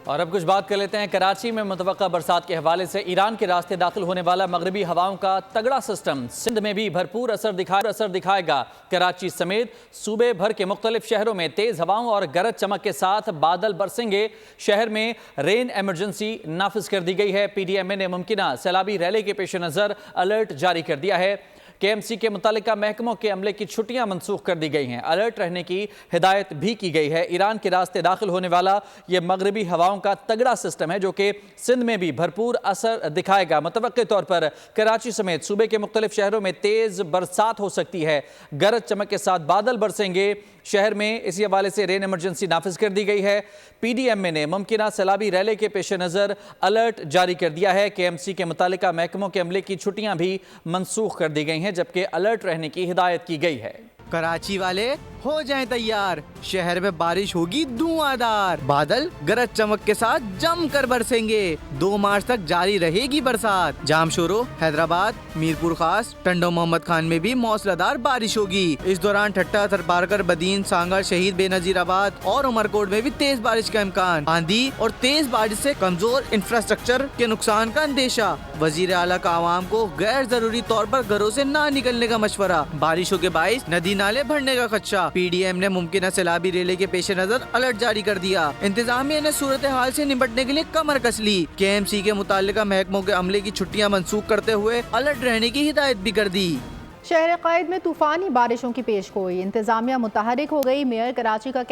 اور اب کچھ بات کر لیتے ہیں کراچی میں متوقع برسات کے حوالے سے ایران کے راستے داخل ہونے والا مغربی ہواؤں کا تگڑا سسٹم سندھ میں بھی بھرپور اثر دکھائے گا۔ کراچی سمیت صوبے بھر کے مختلف شہروں میں تیز ہواؤں اور گرج چمک کے ساتھ بادل برسیں گے۔ شہر میں رین ایمرجنسی نافذ کر دی گئی ہے۔ پی ڈی ایم اے نے ممکنہ سیلابی ریلی کے پیش نظر الرٹ جاری کر دیا ہے۔ کے ایم سی کے متعلقہ محکموں کے عملے کی چھٹیاں منسوخ کر دی گئی ہیں۔ الرٹ رہنے کی ہدایت بھی کی گئی ہے۔ ایران کے راستے داخل ہونے والا یہ مغربی ہواؤں کا تگڑا سسٹم ہے جو کہ سندھ میں بھی بھرپور اثر دکھائے گا۔ متوقع طور پر کراچی سمیت صوبے کے مختلف شہروں میں تیز برسات ہو سکتی ہے۔ گرج چمک کے ساتھ بادل برسیں گے۔ شہر میں اسی حوالے سے رین ایمرجنسی نافذ کر دی گئی ہے۔ پی ڈی ایم اے نے ممکنہ سیلابی ریلی کے پیش نظر الرٹ جاری کر دیا ہے۔ کے ایم سی کے متعلقہ محکموں کے عملے کی چھٹیاں بھی منسوخ کر دی گئی ہیں جبکہ الرٹ رہنے کی ہدایت کی گئی ہے۔ کراچی والے ہو جائیں تیار، شہر میں بارش ہوگی دھواں دار، بادل گرج چمک کے ساتھ جم کر برسیں گے۔ 2 مارچ تک جاری رہے گی برسات۔ جامشورو، حیدرآباد، میرپور خاص، ٹنڈو محمد خان میں بھی موسلا دھار بارش ہوگی۔ اس دوران ٹھٹہ، تھرپارکر، بدین، سانگڑ، شہید بے نظیر آباد اور عمرکوٹ میں بھی تیز بارش کا امکان۔ آندھی اور تیز بارش سے کمزور انفراسٹرکچر کے نقصان کا اندیشہ۔ وزیر اعلیٰ کا عوام کو غیر ضروری طور پر گھروں سے نہ نکلنے کا مشورہ۔ بارشوں کے باعث ندی نالے بھرنے کا خدشہ۔ پی ڈی ایم نے ممکنہ سیلابی ریلی کے پیش نظر الرٹ جاری کر دیا۔ انتظامیہ نے صورتحال سے نمٹنے کے لیے کمر کس لی۔ کے ایم سی کے متعلقہ محکموں کے عملے کی چھٹیاں منسوخ کرتے ہوئے الرٹ رہنے کی ہدایت بھی کر دی۔ شہر قائد میں طوفانی بارشوں کی پیش گوئی، انتظامیہ متحرک ہو گئی۔ میئر کراچی کا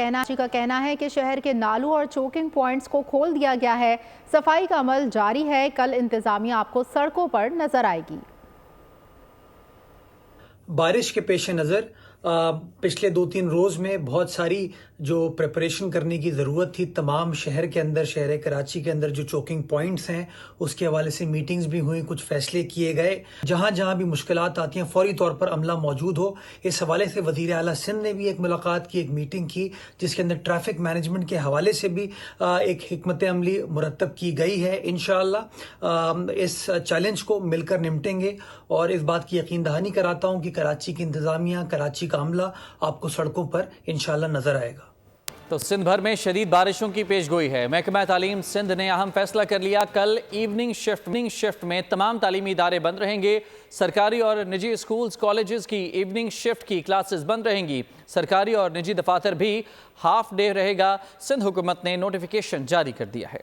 کہنا ہے کہ شہر کے نالوں اور چوکنگ پوائنٹس کو کھول دیا گیا ہے۔ صفائی کا عمل جاری ہے۔ کل انتظامیہ آپ کو سڑکوں پر نظر آئے گی۔ بارش کے پیش نظر پچھلے 2-3 روز میں بہت ساری جو پریپریشن کرنے کی ضرورت تھی تمام شہر کے اندر، شہر کراچی کے اندر جو چوکنگ پوائنٹس ہیں اس کے حوالے سے میٹنگز بھی ہوئیں، کچھ فیصلے کیے گئے۔ جہاں جہاں بھی مشکلات آتی ہیں فوری طور پر عملہ موجود ہو۔ اس حوالے سے وزیر اعلیٰ سندھ نے بھی ایک ملاقات کی، ایک میٹنگ کی جس کے اندر ٹریفک مینجمنٹ کے حوالے سے بھی ایک حکمت عملی مرتب کی گئی ہے۔ انشاءاللہ اس چیلنج کو مل کر نمٹیں گے اور اس بات کی یقین دہانی کراتا ہوں کہ کراچی کی انتظامیہ، کراچی کا عملہ آپ کو سڑکوں پر انشاءاللہ نظر آئے گا۔ تو سندھ بھر میں شدید بارشوں کی پیش گوئی ہے۔ محکمہ تعلیم سندھ نے اہم فیصلہ کر لیا، کل ایوننگ شفٹ میں تمام تعلیمی ادارے بند رہیں گے۔ سرکاری اور نجی اسکولز، کالجز کی ایوننگ شفٹ کی کلاسز بند رہیں گی۔ سرکاری اور نجی دفاتر بھی ہاف ڈے رہے گا۔ سندھ حکومت نے نوٹیفیکیشن جاری کر دیا ہے۔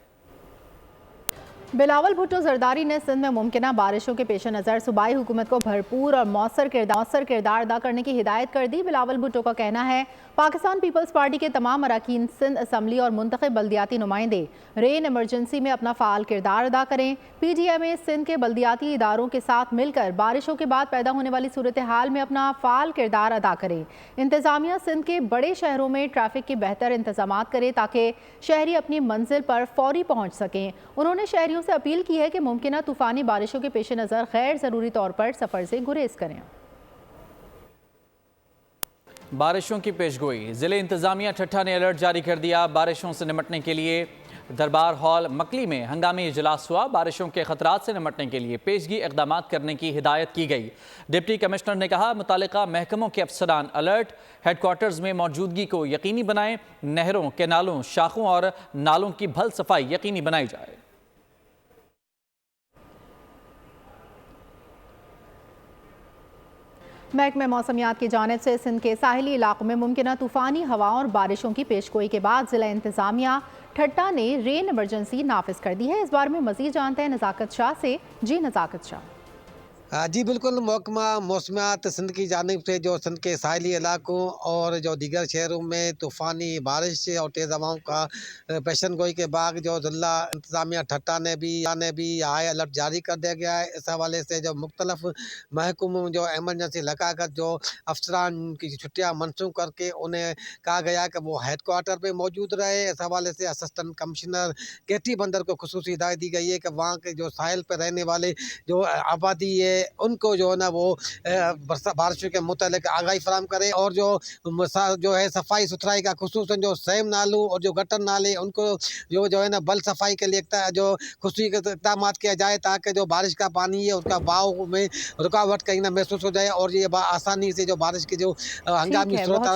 بلاول بھٹو زرداری نے سندھ میں ممکنہ بارشوں کے پیش نظر صوبائی حکومت کو بھرپور اور مؤثر کردار ادا کرنے کی ہدایت کر دی۔ بلاول بھٹو کا کہنا ہے پاکستان پیپلز پارٹی کے تمام اراکین سندھ اسمبلی اور منتخب بلدیاتی نمائندے رین ایمرجنسی میں اپنا فعال کردار ادا کریں۔ پی ڈی ایم اے سندھ کے بلدیاتی اداروں کے ساتھ مل کر بارشوں کے بعد پیدا ہونے والی صورتحال میں اپنا فعال کردار ادا کریں۔ انتظامیہ سندھ کے بڑے شہروں میں ٹریفک کے بہتر انتظامات کرے تاکہ شہری اپنی منزل پر فوری پہنچ سکیں۔ انہوں نے شہریوں سے اپیل کی ہے کہ ممکنہ طوفانی بارشوں کے پیش نظر غیر ضروری طور پر سفر سے گریز کریں۔ بارشوں کی پیشگوئی، ضلع انتظامیہ ٹھٹہ نے الرٹ جاری کر دیا۔ بارشوں سے نمٹنے کے لیے دربار ہال مکلی میں ہنگامی اجلاس ہوا۔ بارشوں کے خطرات سے نمٹنے کے لیے پیشگی اقدامات کرنے کی ہدایت کی گئی۔ ڈپٹی کمشنر نے کہا متعلقہ محکموں کے افسران الرٹ، ہیڈ کوارٹرز میں موجودگی کو یقینی بنائیں، نہروں، کینالوں، شاخوں اور نالوں کی بھل صفائی یقینی بنائی جائے۔ محکمہ موسمیات کی جانب سے سندھ کے ساحلی علاقوں میں ممکنہ طوفانی ہواؤں اور بارشوں کی پیشگوئی کے بعد ضلع انتظامیہ ٹھٹہ نے رین ایمرجنسی نافذ کر دی ہے۔ اس بارے میں مزید جانتے ہیں نزاکت شاہ سے۔ جی نزاکت شاہ۔ جی بالکل، محکمہ موسمیات سندھ کی جانب سے جو سندھ کے ساحلی علاقوں اور جو دیگر شہروں میں طوفانی بارش اور تیز ہواؤں کا پیشن گوئی کے بعد جو ضلع انتظامیہ ٹھٹہ نے بھی ہائی الرٹ جاری کر دیا گیا ہے۔ اس حوالے سے جو مختلف محکموں جو ایمرجنسی لگا کر جو افسران کی چھٹیاں منسوخ کر کے انہیں کہا گیا کہ وہ ہیڈ کوارٹر پہ موجود رہے۔ اس حوالے سے اسسٹنٹ کمشنر کیٹی بندر کو خصوصی ہدایت دی گئی ہے کہ وہاں کے جو ساحل پہ رہنے والے جو آبادی ہے ان کو جو ہے نا وہ بارشوں کے متعلق آگاہی فراہم کرے اور جو ہے صفائی ستھرائی کا خصوصاً جو سیم نالوں اور جو گٹر نالے ان کو جو ہے نا بل صفائی کے لیے جو خصوصی اقدامات کیا جائے تاکہ جو بارش کا پانی ہے اس کا بہاؤ میں رکاوٹ کہیں نہ محسوس ہو جائے اور یہ آسانی سے جو بارش کی جو ہنگامی صورت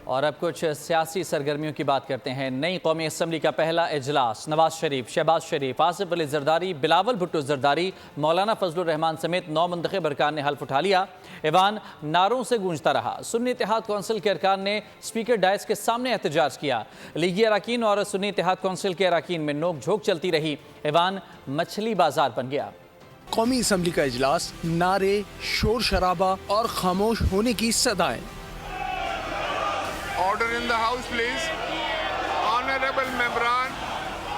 اور اب کچھ سیاسی سرگرمیوں کی بات کرتے ہیں۔ نئی قومی اسمبلی کا پہلا اجلاس نواز شریف، شہباز شریف، آصف علی زرداری، بلاول بھٹو زرداری، مولانا فضل الرحمان سمیت 9 منتخب ارکان نے حلف اٹھا لیا۔ ایوان نعروں سے گونجتا رہا۔ سنی اتحاد کونسل کے ارکان نے اسپیکر ڈائس کے سامنے احتجاج کیا۔ لیگی اراکین اور سنی اتحاد کونسل کے اراکین میں نوک جھوک چلتی رہی۔ ایوان مچھلی بازار بن گیا۔ قومی اسمبلی کا اجلاس، نعرے، شور شرابہ اور خاموش ہونے کی صدائیں۔ Order in the house please. Honorable ممبران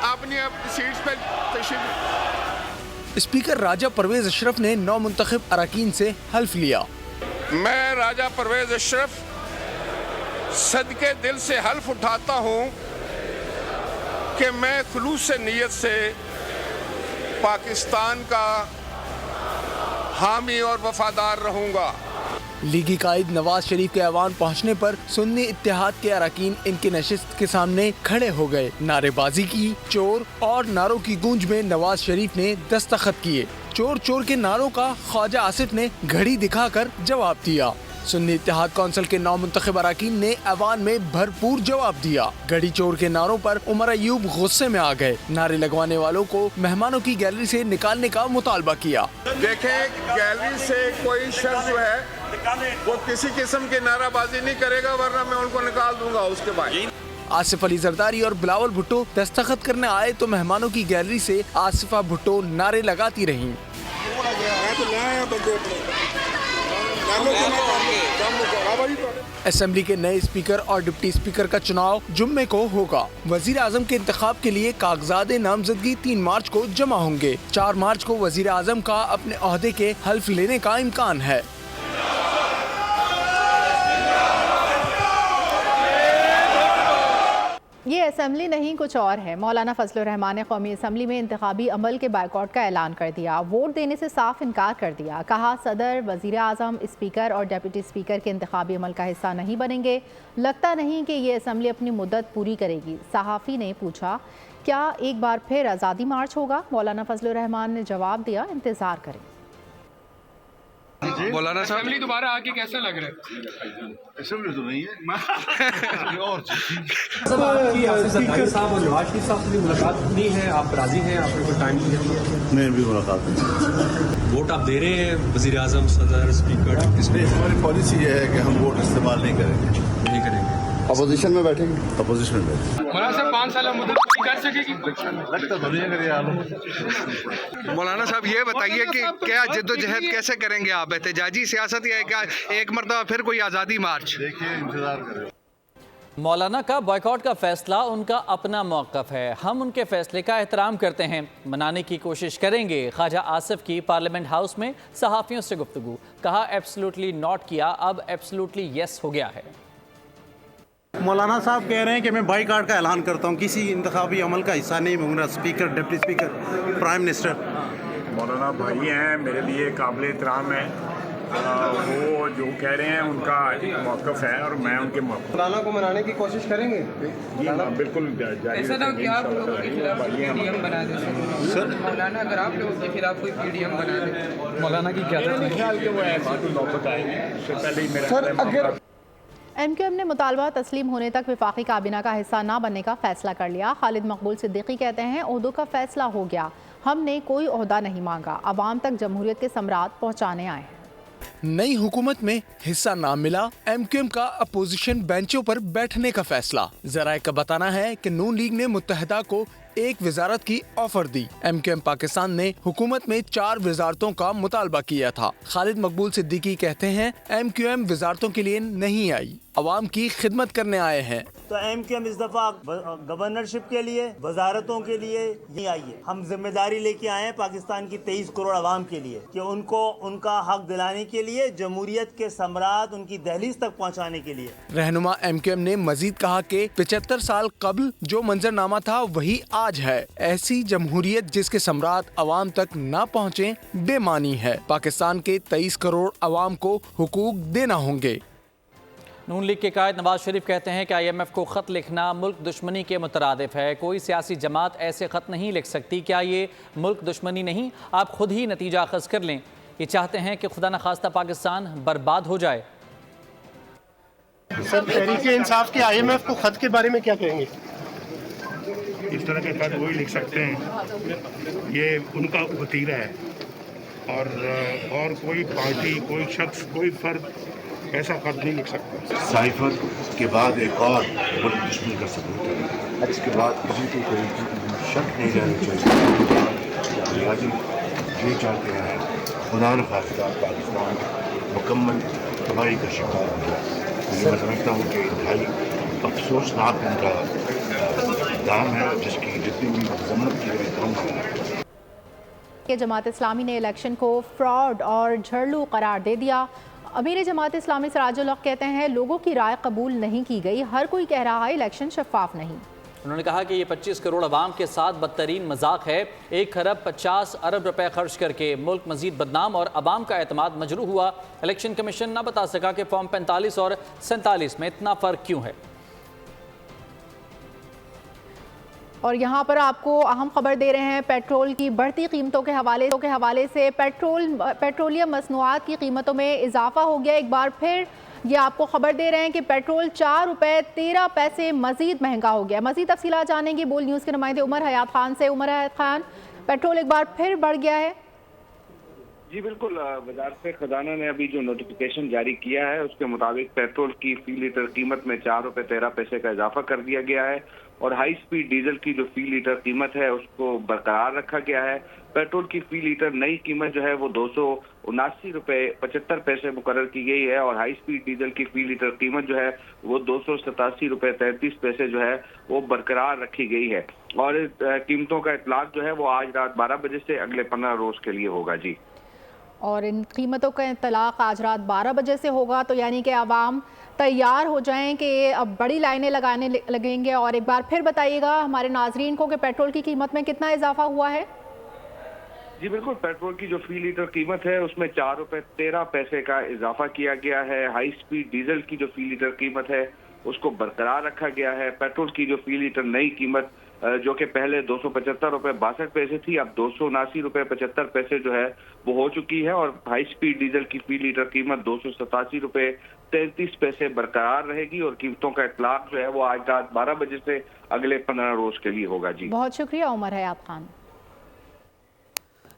اپنی سیٹس پر تشریف۔ اسپیکر راجہ پرویز اشرف نے 9 منتخب اراکین سے حلف لیا۔ میں راجہ پرویز اشرف صدقے دل سے حلف اٹھاتا ہوں کہ میں خلوص نیت سے پاکستان کا حامی اور وفادار رہوں گا۔ لیگی قائد نواز شریف کے ایوان پہنچنے پر سنی اتحاد کے اراکین ان کی نشست کے سامنے کھڑے ہو گئے۔ نعرے بازی کی، چور اور نعروں کی گونج میں نواز شریف نے دستخط کیے۔ چور چور کے نعروں کا خواجہ آصف نے گھڑی دکھا کر جواب دیا۔ سنی اتحاد کونسل کے 9 منتخب اراکین نے ایوان میں بھرپور جواب دیا۔ گھڑی چور کے نعروں پر عمر ایوب غصے میں آ گئے۔ نعرے لگوانے والوں کو مہمانوں کی گیلری سے نکالنے کا مطالبہ کیا۔ دیکھیں گیلری سے کوئی شخص جو ہے وہ کسی قسم کی نعرہ بازی نہیں کرے گا، ورنہ میں ان کو نکال دوں گا اس کے بعد۔ آصف علی زرداری اور بلاول بھٹو دستخط کرنے آئے تو مہمانوں کی گیلری سے آصفہ بھٹو نعرے لگاتی رہیں۔ اسمبلی کے نئے اسپیکر اور ڈپٹی اسپیکر کا چناؤ جمعے کو ہوگا۔ وزیر اعظم کے انتخاب کے لیے کاغذات نامزدگی 3 مارچ کو جمع ہوں گے۔ 4 مارچ کو وزیر اعظم کا اپنے عہدے کے حلف لینے کا امکان ہے۔ یہ اسمبلی نہیں کچھ اور ہے۔ مولانا فضل الرحمان نے قومی اسمبلی میں انتخابی عمل کے بائیکاٹ کا اعلان کر دیا۔ ووٹ دینے سے صاف انکار کر دیا۔ کہا صدر، وزیر اعظم، اسپیکر اور ڈیپٹی اسپیکر کے انتخابی عمل کا حصہ نہیں بنیں گے۔ لگتا نہیں کہ یہ اسمبلی اپنی مدت پوری کرے گی۔ صحافی نے پوچھا کیا ایک بار پھر آزادی مارچ ہوگا؟ مولانا فضل الرحمان نے جواب دیا انتظار کریں۔ مولانا صاحب اسمبلی دوبارہ آ کے کیسا لگ رہا ہے؟ اسمبلی تو نہیں ہے اور زرداری صاحب اور نواز شریف صاحب سے ملاقات نہیں ہے، آپ راضی ہیں؟ آپ نے کوئی ٹائم نہیں بھی ملاقات نہیں۔ ووٹ آپ دے رہے ہیں وزیر اعظم، صدر، اسپیکر؟ اس میں ہماری پالیسی یہ ہے کہ ہم ووٹ استعمال نہیں کریں گے۔ نہیں کریں گے۔ اپوزیشن میں بیٹھیں گے، اپوزیشن میں بیٹھیں گے۔ مولانا صاحب 5 سالہ مدت پوری کر سکے گی؟ لگتا تو نہیں ہے کہ یہ عالم۔ مولانا صاحب یہ بتائیے کہ کیا جد و جہد کیسے کریں گے آپ؟ احتجاجی سیاست یا کیا ایک مرتبہ پھر کوئی آزادی مارچ؟ دیکھیے انتظار کریں۔ مولانا کا بائیکاٹ کا فیصلہ ان کا اپنا موقف ہے، ہم ان کے فیصلے کا احترام کرتے ہیں، منانے کی کوشش کریں گے۔ خواجہ آصف کی پارلیمنٹ ہاؤس میں صحافیوں سے گفتگو، کہا ایبسلوٹلی ناٹ کیا، اب ایبسلوٹلی یس ہو گیا ہے۔ مولانا صاحب کہہ رہے ہیں کہ میں بائی کاٹ کا اعلان کرتا ہوں، کسی انتخابی عمل کا حصہ نہیں بنوں گا۔ Speaker, deputy speaker, prime minister. مولانا بھائی ہیں، میرے لیے قابل احترام ہے، وہ جو کہہ رہے ہیں ان کا موقف ہے اور میں ان کے موقف۔ مولانا کو منانے کی کوشش کریں گے؟ جی بالکل جاری ایسا نہ کہ آپ لوگوں کے خلاف کوئی پی ڈی ایم بنا دیں۔ مولانا اگر آپ لوگوں کے خلاف کوئی پی ڈی ایم بنا دیں، مولانا کی کیا خیال کہ وہ ایسی کوئی نوبت آئے گی، اس سے پہلے ہی میرا ایم کیو ایم نے مطالبہ تسلیم ہونے تک وفاقی کابینہ کا حصہ نہ بننے کا فیصلہ کر لیا۔ خالد مقبول صدیقی کہتے ہیں عہدوں کا فیصلہ ہو گیا، ہم نے کوئی عہدہ نہیں مانگا، عوام تک جمہوریت کے ثمرات پہنچانے آئے ہیں۔ نئی حکومت میں حصہ نہ ملا، ایم کیو ایم کا اپوزیشن بینچوں پر بیٹھنے کا فیصلہ۔ ذرائع کا بتانا ہے کہ نون لیگ نے متحدہ کو ایک وزارت کی آفر دی۔ ایم کیو ایم پاکستان نے حکومت میں 4 وزارتوں کا مطالبہ کیا تھا۔ خالد مقبول صدیقی کہتے ہیں ایم کیو ایم وزارتوں کے لیے نہیں آئی، عوام کی خدمت کرنے آئے ہیں۔ تو ایم کیو ایم اس دفعہ گورنرشپ کے لیے، وزارتوں کے لیے نہیں آئی ہے۔ ہم ذمہ داری لے کے آئے ہیں پاکستان کی 23 کروڑ عوام کے لیے کہ ان کو ان کا حق دلانے کے لیے، جمہوریت کے ثمرات ان کی دہلیز تک پہنچانے کے لیے۔ رہنما ایم کیو ایم نے مزید کہا کہ 75 سال قبل جو منظرنامہ تھا وہی آج ہے۔ ایسی جمہوریت جس کے ثمرات عوام تک نہ پہنچیں بے معنی ہے۔ پاکستان کے 23 کروڑ عوام کو حقوق دینا ہوں گے۔ نون لیگ کے قائد نواز شریف کہتے ہیں کہ آئی ایم ایف کو خط لکھنا ملک دشمنی کے مترادف ہے، کوئی سیاسی جماعت ایسے خط نہیں لکھ سکتی۔ کیا یہ ملک دشمنی نہیں؟ آپ خود ہی نتیجہ اخذ کر لیں۔ یہ چاہتے ہیں کہ خدا نخواستہ پاکستان برباد ہو جائے۔ सर तहरीक इंसाफ के IMF को खत के बारे में क्या कहेंगे? इस तरह के खत वही लिख सकते हैं, ये उनका वतीरा है और कोई पार्टी, कोई शख्स, कोई फर्द ऐसा खत नहीं लिख सकता। साइफर के बाद एक और मुल्क दुश्मनी का सबूत है, इसके बाद किसी को कोई शक नहीं रहना चाहिए। लिहाजा ये चाहते हैं खुदा न खास्ता पाकिस्तान मुकम्मल तबाही का शिकार हो जाए। मैं समझता हूँ कि इंतहाई अफसोसनाक उनका दाम है, जिसकी जितनी भी मजम्मत की गई कम है। कि जमात इस्लामी ने इलेक्शन को फ्रॉड और झड़लू करार दे दिया। अमीर जमात इस्लामी सिराजुल हक कहते हैं लोगों की राय कबूल नहीं की गई, हर कोई कह रहा है इलेक्शन शफाफ नहीं। उन्होंने कहा कि ये 25 करोड़ अवाम के साथ बदतरीन मजाक है। 1 खरब 50 अरब रुपए खर्च करके मुल्क मजीद बदनाम और अवाम का एतमाद मजरूह हुआ। इलेक्शन कमीशन न बता सका कि फॉर्म 45 और 47 में इतना फ़र्क क्यों है। और यहाँ पर आपको अहम खबर दे रहे हैं पेट्रोल की बढ़ती कीमतों के हवाले से पेट्रोलियम मसनूआत की कीमतों में इजाफा हो गया। एक बार फिर ये आपको खबर दे रहे हैं कि पेट्रोल 4 रुपये 13 पैसे मजीद महंगा हो गया। मजीद तफसीलात जानेंगे बोल न्यूज़ के नुमाइंदे उमर हयात खान से। उमर हयात खान, पेट्रोल एक बार फिर बढ़ गया है? जी बिल्कुल, वजारत खजाना ने अभी जो नोटिफिकेशन जारी किया है उसके मुताबिक पेट्रोल की फी लीटर कीमत में 4 रुपये 13 पैसे का इजाफा कर दिया गया है और हाई स्पीड डीजल की जो फी लीटर कीमत है उसको बरकरार रखा गया है। पेट्रोल की फी लीटर नई कीमत जो है वो 279 रुपये 75 पैसे मुकर्रर की गई है और हाई स्पीड डीजल की फी लीटर कीमत जो है वो 287 रुपये 33 पैसे जो है वो बरकरार रखी गई है। और कीमतों का इतलाक जो है वो आज रात 12 बजे से अगले 15 रोज के लिए होगा। जी, और इन कीमतों का इतलाक आज रात 12 बजे से होगा, तो यानी कि आवाम तैयार हो जाएं कि अब बड़ी लाइनें लगाने लगेंगे। और एक बार फिर बताइएगा हमारे नाजरीन को कि पेट्रोल की कीमत में कितना इजाफा हुआ है? जी बिल्कुल, पेट्रोल की जो फी लीटर कीमत है उसमें 4 रुपये 13 पैसे का इजाफा किया गया है। हाई स्पीड डीजल की जो फी लीटर कीमत है उसको बरकरार रखा गया है। पेट्रोल की जो फी लीटर नई कीमत जो कि पहले 275 रुपये 62 पैसे थी, अब 279 रुपये 75 पैसे जो है वो हो चुकी है और हाई स्पीड डीजल की फी लीटर कीमत 287 रुपये 33 पैसे बरकरार रहेगी और कीमतों का इतलाक जो है वो आज रात 12 बजे से अगले 15 रोज के लिए होगा। जी, बहुत शुक्रिया उमर हयात खान।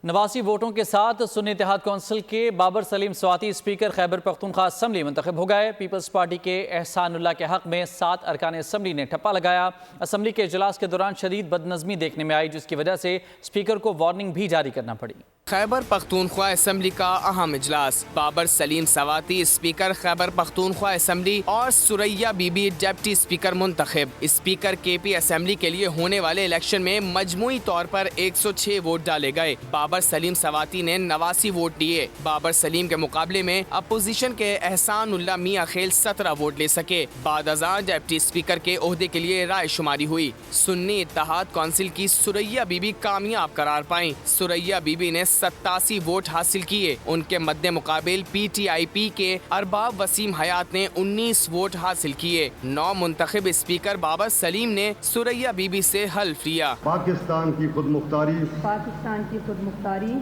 89 वोटों के साथ सुन्नी इत्तेहाद कौंसिल के बाबर सलीम स्वाति स्पीकर खैबर पख्तूनख्वा असम्बली मुंतखब हो गए। पीपल्स पार्टी के एहसानुल्लाह के हक में 7 अरकान असम्बली ने ठप्पा लगाया। असम्बली के इजलास के दौरान शदीद बदनज़मी देखने में आई, जिसकी वजह से स्पीकर को वार्निंग भी जारी करना पड़ी। खैबर पख्तूनख्वा असम्बली का अहम इजलास, बाबर सलीम सवाती स्पीकर खैबर पख्तूनख्वा असम्बली और सुरैया बीबी डिप्टी स्पीकर मुंतखब। स्पीकर KP असम्बली के लिए होने वाले इलेक्शन में मजमूई तौर पर 106 वोट डाले गए। बाबर सलीम सवाती ने 89 वोट दिए। बाबर सलीम के मुकाबले में अपोजिशन के एहसानुल्लाह मियां खेल 17 वोट ले सके। बाद अज़ां डिप्टी स्पीकर के ओहदे के लिए राय शुमारी हुई। सुन्नी इत्तेहाद कौंसिल की सुरैया बीबी कामयाब करार पाई। सुरैया बीबी ने 87 वोट हासिल किए। उनके मद्दे मुकाबिल PTIP के अरबाब वसीम हयात ने 19 वोट हासिल किए। 9 मुंतखब स्पीकर बाबर सलीम ने सुरैया बीबी से हल्फ लिया। पाकिस्तान की खुद मुख्तारी,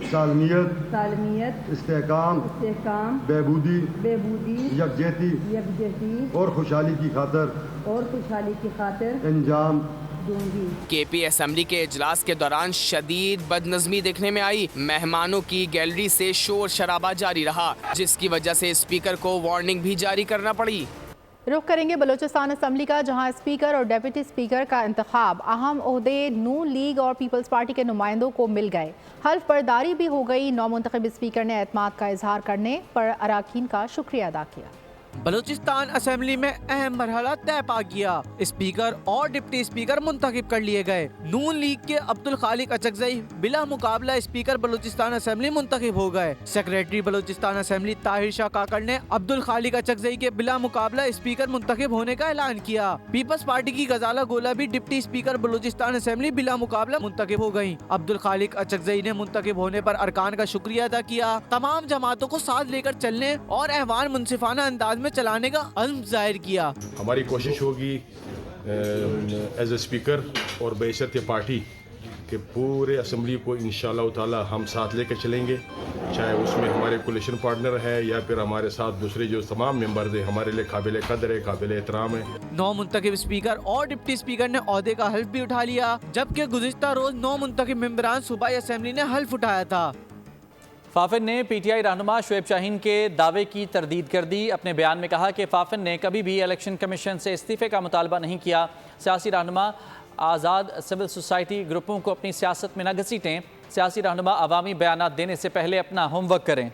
सालमियत, इस्तेहकाम, बेबूदी, यकजहती और खुशहाली की खातिर अंजाम दूंगी। KP असम्बली के इजलास के दौरान शदीद बदनज़मी देखने में आई। मेहमानों की गैलरी से शोर शराबा जारी रहा, जिसकी वजह से स्पीकर को वार्निंग भी जारी करना पड़ी। रुख करेंगे बलूचिस्तान असम्बली का, जहां स्पीकर और डिप्टी स्पीकर का इंतखाब अहम ओहदे नून लीग और पीपल्स पार्टी के नुमाइंदों को मिल गए। हल्फ बर्दारी भी हो गई। 9 मुंतखब स्पीकर ने एतमाद का इजहार करने पर अराकीन का शुक्रिया अदा किया। बलूचिस्तान असेंबली में अहम मरहला तय पा गया। स्पीकर और डिप्टी स्पीकर मुंतखब कर लिए गए। नून लीग के अब्दुल खालिक अचकजई बिला मुकाबला स्पीकर बलूचिस्तान असेंबली मुंतखब हो गए। सेक्रेटरी बलूचिस्तान असेंबली ताहिर शाह काकड़ ने अब्दुल खालिक अचकजई के बिला मुकाबला स्पीकर मुंतखब होने का ऐलान किया। पीपल्स पार्टी की गजाला गोला भी डिप्टी स्पीकर बलूचिस्तान असेंबली बिला मुकाबला मुंतखब हो गयी। अब्दुल खालिक अचकजई ने मुंतखब होने पर अरकान का शुक्रिया अदा किया। तमाम जमातों को साथ लेकर चलने और अहवान मुनसिफाना अंदाज में चलाने का अज़्म जाहिर किया। हमारी कोशिश होगी एज ए स्पीकर और बेशर्त पार्टी कि पूरे असम्बली को इंशाअल्लाह ताला हम साथ लेकर चलेंगे, चाहे उसमें हमारे कोलिशन पार्टनर है या फिर हमारे साथ दूसरे जो तमाम मेंबर्स हैं, हमारे लिए काबिल कदर है, काबिल एहतराम है। 9 मुंतखब स्पीकर और डिप्टी स्पीकर ने ओहदे का हल्फ भी उठा लिया, जबकि गुज़िश्ता रोज 9 मुंतखब मेंबरान सूबाई असेंबली ने हल्फ उठाया था। फाफिन ने पीटीआई रहनुमा शुएब शाहीन के दावे की तरदीद कर दी। अपने बयान में कहा कि फाफिन ने कभी भी इलेक्शन कमीशन से इस्तीफे का मुतालबा नहीं किया। सियासी रहनुमा आज़ाद सिविल सोसाइटी ग्रुपों को अपनी सियासत में न घसीटें। सियासी रहनुमा अवामी बयानात देने से पहले अपना होमवर्क करें।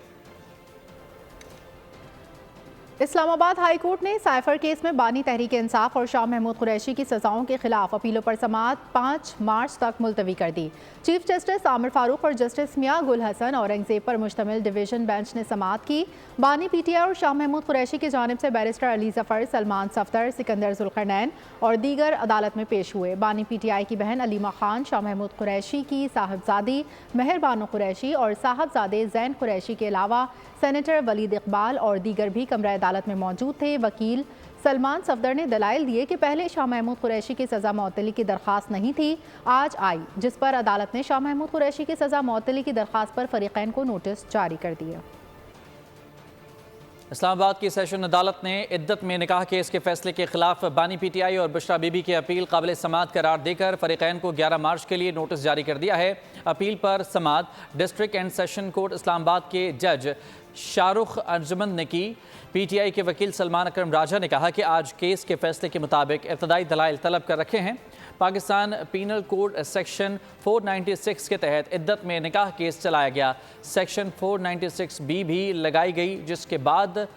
इस्लामाबाद हाई कोर्ट ने साइफर केस में बानी तहरीक इंसाफ और शाह महमूद कुरैशी की सजाओं के खिलाफ अपीलों पर समाअत 5 मार्च तक मुलतवी कर दी। चीफ जस्टिस आमिर फारूक और जस्टिस मियां गुल हसन औरंगजेब पर मुश्तमिल डिवीजन बेंच ने समाअत की। बानी पीटीआई और शाह महमूद कुरैशी की जानिब से बैरिस्टर अली जफर, सलमान सफदर, सिकंदर जुल्करनैन और दीगर अदालत में पेश हुए। बानी पीटीआई की बहन अलीमा खान, शाह महमूद कुरैशी की साहबजादी मेहरबानो कुरैशी और साहबजादे जैन कुरैशी के अलावा सेनेटर वलीद इकबाल और दीगर भी कमरा अदालत में मौजूद थे। वकील सलमान सफदर ने दलाइल दिए कि पहले शाह महमूद कुरैशी की सज़ा मअतली की दरख्वास्त नहीं थी, आज आई, जिस पर अदालत ने शाह महमूद कुरैशी की सज़ा मअतली की दरख्वास्त पर फरीक़ैन को नोटिस जारी कर दिया। इस्लामाबाद की सेशन अदालत ने इद्दत में निकाह केस के फैसले के खिलाफ बानी पीटीआई और बुशरा बीबी की अपील काबिल समाअत करार देकर फरीक़ैन को 11 मार्च के लिए नोटिस जारी कर दिया है। अपील पर समाअत district and session court Islamabad के जज शाहरुख अंजुमन ने की। पीटीआई के वकील सलमान अकरम राजा ने कहा कि आज केस के फैसले के मुताबिक इब्तदाई दलाइल तलब कर रखे हैं। पाकिस्तान पीनल कोड सेक्शन 496 के तहत इद्दत में निकाह केस चलाया गया। सेक्शन 496 बी भी लगाई गई, जिसके बाद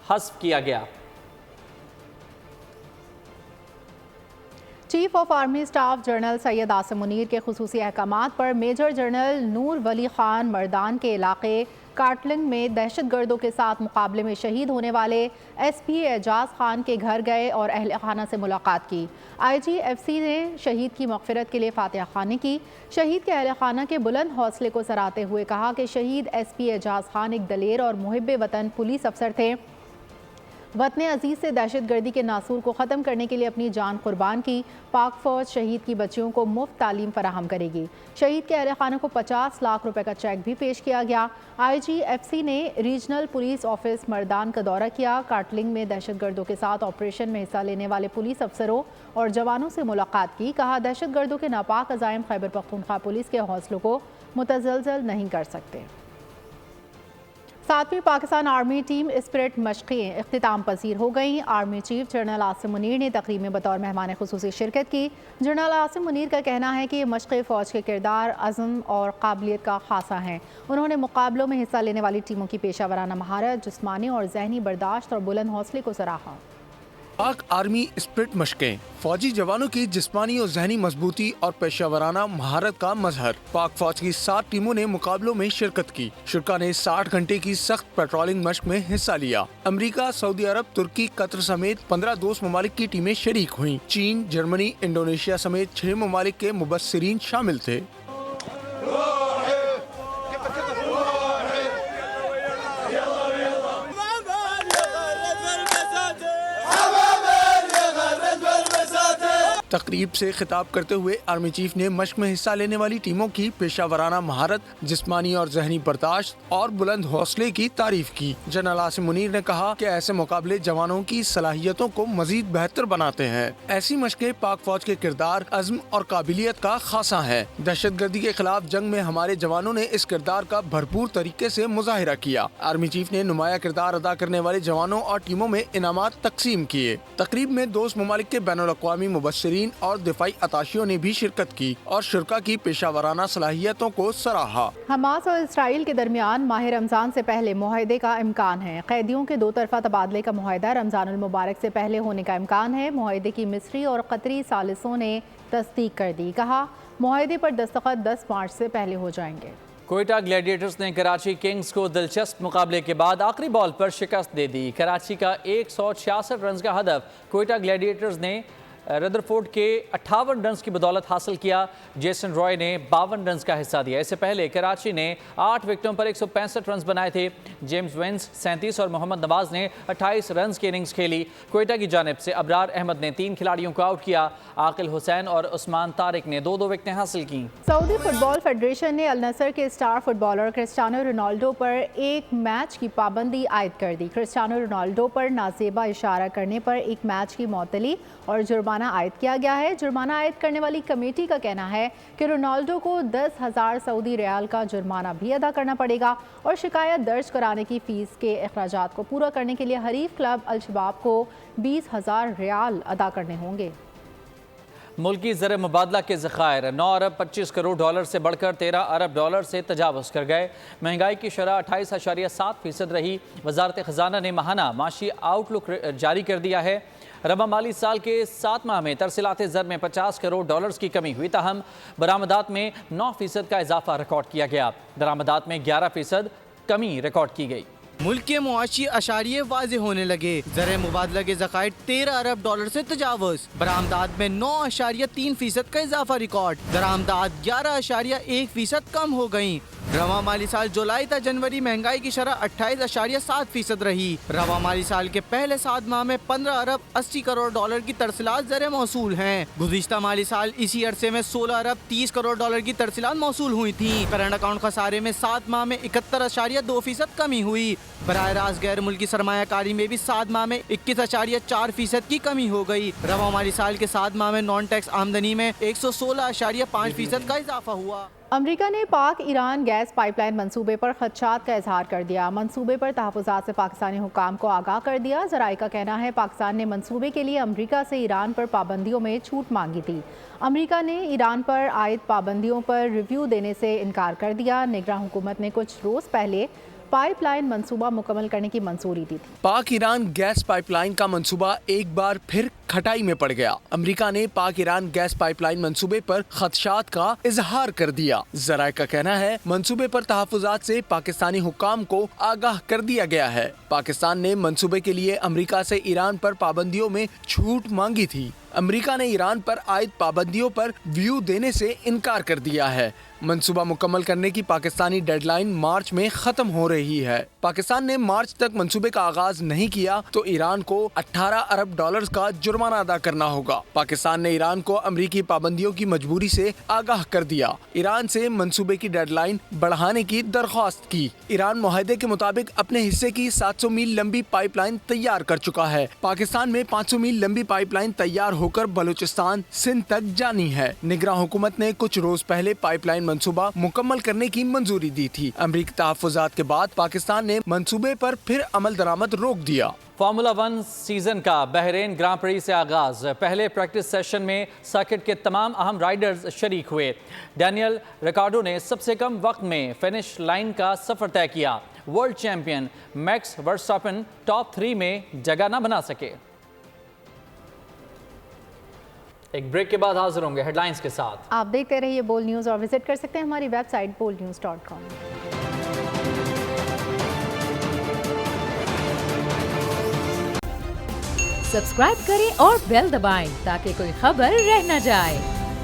हस्फ किया गया। Chief of army staff general Syed Asim Munir के खुसूसी अहकामात पर मेजर जनरल नूर वली खान मर्दान के इलाके काटलिंग में दहशतगर्दों के साथ मुकाबले में शहीद होने वाले एसपी एजाज खान के घर गए और अहल खाना से मुलाकात की। आईजीएफसी ने शहीद की मग़फ़िरत के लिए फातिहा ख़्वानी की। शहीद के अहल खाना के बुलंद हौसले को सराहते हुए कहा कि शहीद एसपी एजाज खान एक दलेर और मुहिब वतन पुलिस अफसर थे। वतन अजीज़ से दहशतगर्दी के नासूर को ख़त्म करने के लिए अपनी जान कुर्बान की। पाक फ़ौज शहीद की बच्चियों को मुफ्त तालीम फराहम करेगी। शहीद के अहल खाना को 50 लाख रुपए का चेक भी पेश किया गया। आईजीएफसी ने रीजनल पुलिस ऑफिस मर्दान का दौरा किया। काटलिंग में दहशतगर्दों के साथ ऑपरेशन में हिस्सा लेने वाले पुलिस अफसरों और जवानों से मुलाकात की। कहा, दहशतगर्दों के नापाक अज़ाइम खैबर पख्तूनख्वा पुलिस के हौसलों को मुतज़लज़ल नहीं कर सकते। 7वीं पाकिस्तान आर्मी टीम स्पिरिट मशक़ें इख्तिताम पसीर हो गईं। Army chief general Asim Munir ने तकरीब में बतौर मेहमान खुसूसी शिरकत की। जनरल आसिम मुनीर का कहना है कि मशक़ें फ़ौज के किरदार, अज़्म और काबिलियत का खासा हैं। उन्होंने मुकाबलों में हिस्सा लेने वाली टीमों की पेशा वराना महारत, जिस्मानी और जहनी बर्दाश्त और बुलंद हौसले को सराहा। पाक आर्मी स्पिरिट मशकें फौजी जवानों की जिस्मानी और जहनी मजबूती और पेशावराना महारत का मजहर। पाक फौज की 7 टीमों ने मुकाबलों में शिरकत की। शुरा ने 60 घंटे की सख्त पेट्रोलिंग मशक में हिस्सा लिया। अमेरिका, सऊदी अरब, तुर्की, कतर समेत 15 दोस्त ममालिक की टीमें शरीक हुईं। चीन, जर्मनी, इंडोनेशिया समेत 6 ममालिक के मुबस्सिरीन शामिल थे। तकरीब से खिताब करते हुए आर्मी चीफ ने मशक में हिस्सा लेने वाली टीमों की पेशावराना महारत, जिस्मानी और जहनी बर्दाश्त और बुलंद हौसले की तारीफ की। जनरल आसिम मुनीर ने कहा कि ऐसे मुकाबले जवानों की सलाहियतों को मजीद बेहतर बनाते हैं। ऐसी मशकें पाक फौज के किरदार, अज़्म और काबिलियत का खासा है। दहशतगर्दी के खिलाफ जंग में हमारे जवानों ने इस किरदार का भरपूर तरीके से मुजाहिरा किया। आर्मी चीफ ने नुमाया किरदार अदा करने वाले जवानों और टीमों में इनामात तकसीम किए। तकरीब में दोस्त ममालिक के बैनुल अक़वामी मुबस्सिरीन और दिफाई अताशियों ने भी शिरकत की और शुरा की पेशावराना सलाहियतों को सराहा। हमास और इसराइल के दरमियान माह रमजान से पहले मुआहदे का इम्कान है। कैदियों के 2 तरफा तबादले का मुआहदा रमजानुल मुबारक से पहले होने का इम्कान है। मुआहदे की मिस्री और कतरी सालिसों ने तस्दीक कर दी। कहा, मुआहदे पर दस्तखत 10 मार्च से पहले हो जाएंगे। कोयटा ग्लैडिएटर्स ने कराची किंग्स को दिलचस्प मुकाबले के बाद आखिरी बॉल पर शिकस्त दे दी। कराची का 166 रन का हदफ कोयटा ग्लैडिएटर्स ने रदरफोर्ड के 58 रन की बदौलत हासिल किया। जेसन रॉय ने 52 रन का हिस्सा दिया। इससे पहले कराची ने 8 विकेटों पर 165 रन बनाए थे। जेम्स वेंस 37 और मोहम्मद नवाज ने 28 रन की इनिंग्स खेली। क्वेटा की जानिब से अबरार अहमद ने 3 खिलाड़ियों को आउट किया। आकिल हुसैन और उस्मान तारिक ने 2-2 विकेटें हासिल की। सऊदी फुटबॉल फेडरेशन ने अल नसर के स्टार फुटबॉलर क्रिस्टियानो रोनाल्डो पर एक मैच की पाबंदी आयद कर दी। क्रिस्टियानो रोनाल्डो पर नाजेबा इशारा करने पर एक मैच की मुअत्तली और जुर्माना आयद किया गया है। जुर्माना आयद करने वाली कमेटी का कहना है कि रोनाल्डो को 10,000 सऊदी रियाल का जुर्माना भी अदा करना पड़ेगा और शिकायत दर्ज कराने की फीस के अखराजात को पूरा करने के लिए हरीफ क्लब अल शबाब को 20,000 रियाल अदा करने होंगे। मुल्की ज़र मुबादला के ज़खायर 9 अरब 25 करोड़ डॉलर से बढ़कर 13 अरब डॉलर से तजावुज़ कर गए। महंगाई की शरह 28.7% रही। वजारत ख़जाना ने माहाना माशी आउटलुक जारी कर दिया है। रबा माली साल के 7 माह में तरसीलात ज़र में 50 करोड़ डॉलर्स की कमी हुई, ताहम बरामदात में 9% का इजाफा रिकॉर्ड किया गया। दरामदात में 11% कमी रिकॉर्ड की गई। मुल्क के मुआशी अशारिये वाज़ेह होने लगे। ज़र मुबादला के ज़खायर 13 अरब डॉलर से तजावुज़। बरामदात में 9.3% का इजाफा रिकॉर्ड। दरामदात 11.1% कम हो गयी। रवा माली साल जुलाई तक जनवरी महंगाई की शरह 28.7% रही। रवा माली साल के पहले 7 माह में 15 अरब 80 करोड़ डॉलर की तरसीलात ज़र मौसूल हैं। गुज़िश्ता माली साल इसी अरसे में 16 अरब 30 करोड़ डॉलर की तरसीलात मौसूल हुई थी। करंट अकाउंट खसारे में 7 माह में 71.2% कमी हुई। बराह रास्त गैर मुल्की सरमायाकारी में भी 7 माह में 21.4% की कमी हो गई। रवा माली साल के 7 माह में नॉन टैक्स आमदनी में 116.5% का इजाफा हुआ। अमरीका ने पाक ईरान गैस पाइपलाइन मंसूबे पर खदशात का इजहार कर दिया। मंसूबे पर तहफ़्फ़ुज़ात से पाकिस्तानी हुकाम को आगाह कर दिया। ज़राए का कहना है पाकिस्तान ने मंसूबे के लिए अमरीका से ईरान पर पाबंदियों में छूट मांगी थी। अमरीका ने ईरान पर आयद पाबंदियों पर रिव्यू देने से इनकार कर दिया। निगरान हुकूमत ने कुछ रोज़ पहले पाइपलाइन मंसूबा मुकम्मल करने की मंजूरी दी थी। पाक ईरान गैस पाइपलाइन का मंसूबा एक बार फिर खटाई में पड़ गया। अमेरिका ने पाक ईरान गैस पाइपलाइन मंसूबे पर खदशात का इजहार कर दिया। ज़राए का कहना है मंसूबे पर तहफ़्फ़ुज़ात से पाकिस्तानी हुकाम को आगाह कर दिया गया है। पाकिस्तान ने मंसूबे के लिए अमेरिका से ईरान पर पाबंदियों में छूट मांगी थी। अमेरिका ने ईरान पर आयद पाबंदियों पर व्यू देने से इनकार कर दिया है। मंसूबा मुकम्मल करने की पाकिस्तानी डेडलाइन मार्च में खत्म हो रही है। पाकिस्तान ने मार्च तक मंसूबे का आगाज नहीं किया तो ईरान को 18 अरब डॉलर्स का जुर्माना अदा करना होगा। पाकिस्तान ने ईरान को अमरीकी पाबंदियों की मजबूरी से आगाह कर दिया। ईरान से मंसूबे की डेडलाइन बढ़ाने की दरख्वास्त की। ईरान मुआहदे के मुताबिक अपने हिस्से की 700 मील लंबी पाइपलाइन तैयार कर चुका है। पाकिस्तान में 500 मील लंबी पाइपलाइन तैयार होकर बलूचिस्तान सिंध तक जानी है। निगरान हुकूमत ने कुछ रोज पहले पाइपलाइन मंसूबा मुकम्मल करने की मंजूरी दी थी। अमरीकी तहफ़्फ़ुज़ात के बाद पाकिस्तान ने मंसूबे पर फिर अमल दरामद रोक दिया। फार्मूला 1 सीजन का बहरीन ग्रां प्री से आगाज। पहले प्रैक्टिस सेशन में सर्किट के तमाम अहम राइडर्स शरीक हुए। डैनियल रिकार्डो ने सबसे कम वक्त में फिनिश लाइन का सफर तय किया। World champion max Verstappen top 3 में जगह न बना सके। एक ब्रेक के बाद हाजिर होंगे हेडलाइंस के साथ। आप देखते रहिए बोल न्यूज़ और विजिट कर सकते हैं हमारी वेबसाइट bolnews.com। सब्सक्राइब करें और बेल दबाएं ताकि कोई खबर रह न जाए।